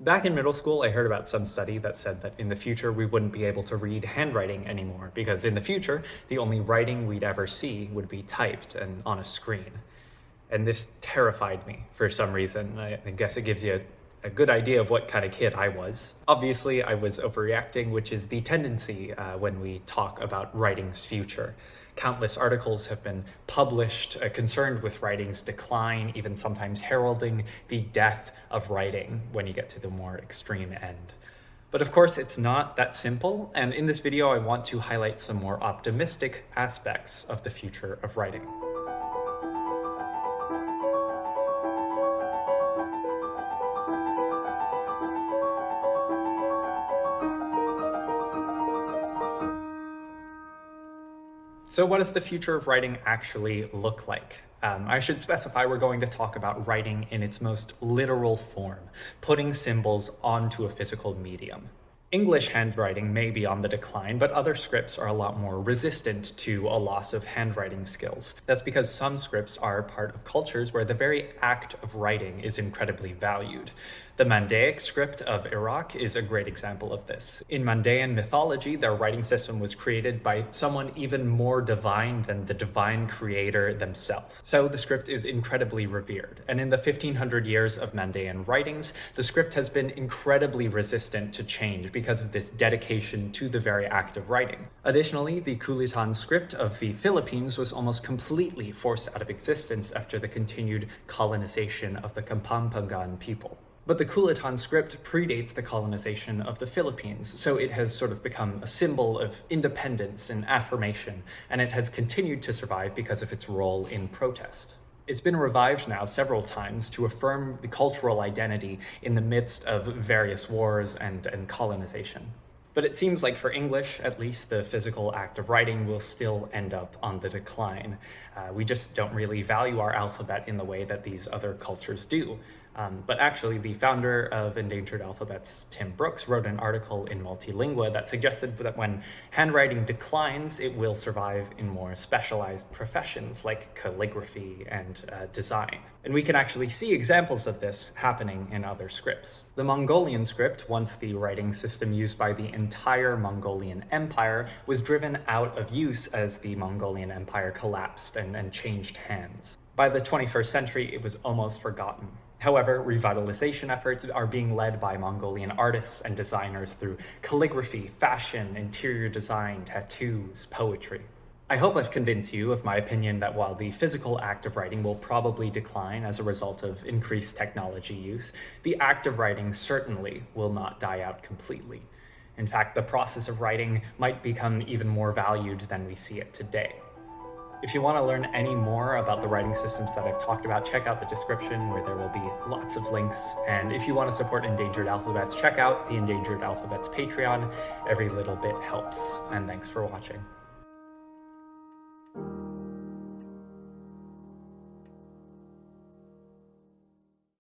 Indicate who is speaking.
Speaker 1: Back in middle school, I heard about some study that said that in the future we wouldn't be able to read handwriting anymore because in the future, the only writing we'd ever see would be typed and on a screen. And this terrified me for some reason. I guess it gives you a good idea of what kind of kid I was. Obviously, I was overreacting, which is the tendency when we talk about writing's future. Countless articles have been published concerned with writing's decline, even sometimes heralding the death of writing when you get to the more extreme end. But of course, it's not that simple, and in this video, I want to highlight some more optimistic aspects of the future of writing. So what does the future of writing actually look like? I should specify we're going to talk about writing in its most literal form, putting symbols onto a physical medium. English handwriting may be on the decline, but other scripts are a lot more resistant to a loss of handwriting skills. That's because some scripts are part of cultures where the very act of writing is incredibly valued. The Mandaic script of Iraq is a great example of this. In Mandaean mythology, their writing system was created by someone even more divine than the divine creator themselves. So the script is incredibly revered. And in the 1500 years of Mandaean writings, the script has been incredibly resistant to change because of this dedication to the very act of writing. Additionally, the Kulitan script of the Philippines was almost completely forced out of existence after the continued colonization of the Kapampangan people. But the Kulitan script predates the colonization of the Philippines, so it has sort of become a symbol of independence and affirmation, and it has continued to survive because of its role in protest. It's been revived now several times to affirm the cultural identity in the midst of various wars and colonization. But it seems like for English, at least, the physical act of writing will still end up on the decline. We just don't really value our alphabet in the way that these other cultures do. But actually, the founder of Endangered Alphabets, Tim Brooks, wrote an article in Multilingua that suggested that when handwriting declines, it will survive in more specialized professions like calligraphy and design. And we can actually see examples of this happening in other scripts. The Mongolian script, once the writing system used by the entire Mongolian Empire, was driven out of use as the Mongolian Empire collapsed and changed hands. By the 21st century, it was almost forgotten. However, revitalization efforts are being led by Mongolian artists and designers through calligraphy, fashion, interior design, tattoos, poetry. I hope I've convinced you of my opinion that while the physical act of writing will probably decline as a result of increased technology use, the act of writing certainly will not die out completely. In fact, the process of writing might become even more valued than we see it today. If you want to learn any more about the writing systems that I've talked about, check out the description where there will be lots of links. And if you want to support Endangered Alphabets, check out the Endangered Alphabets Patreon. Every little bit helps. And thanks for watching.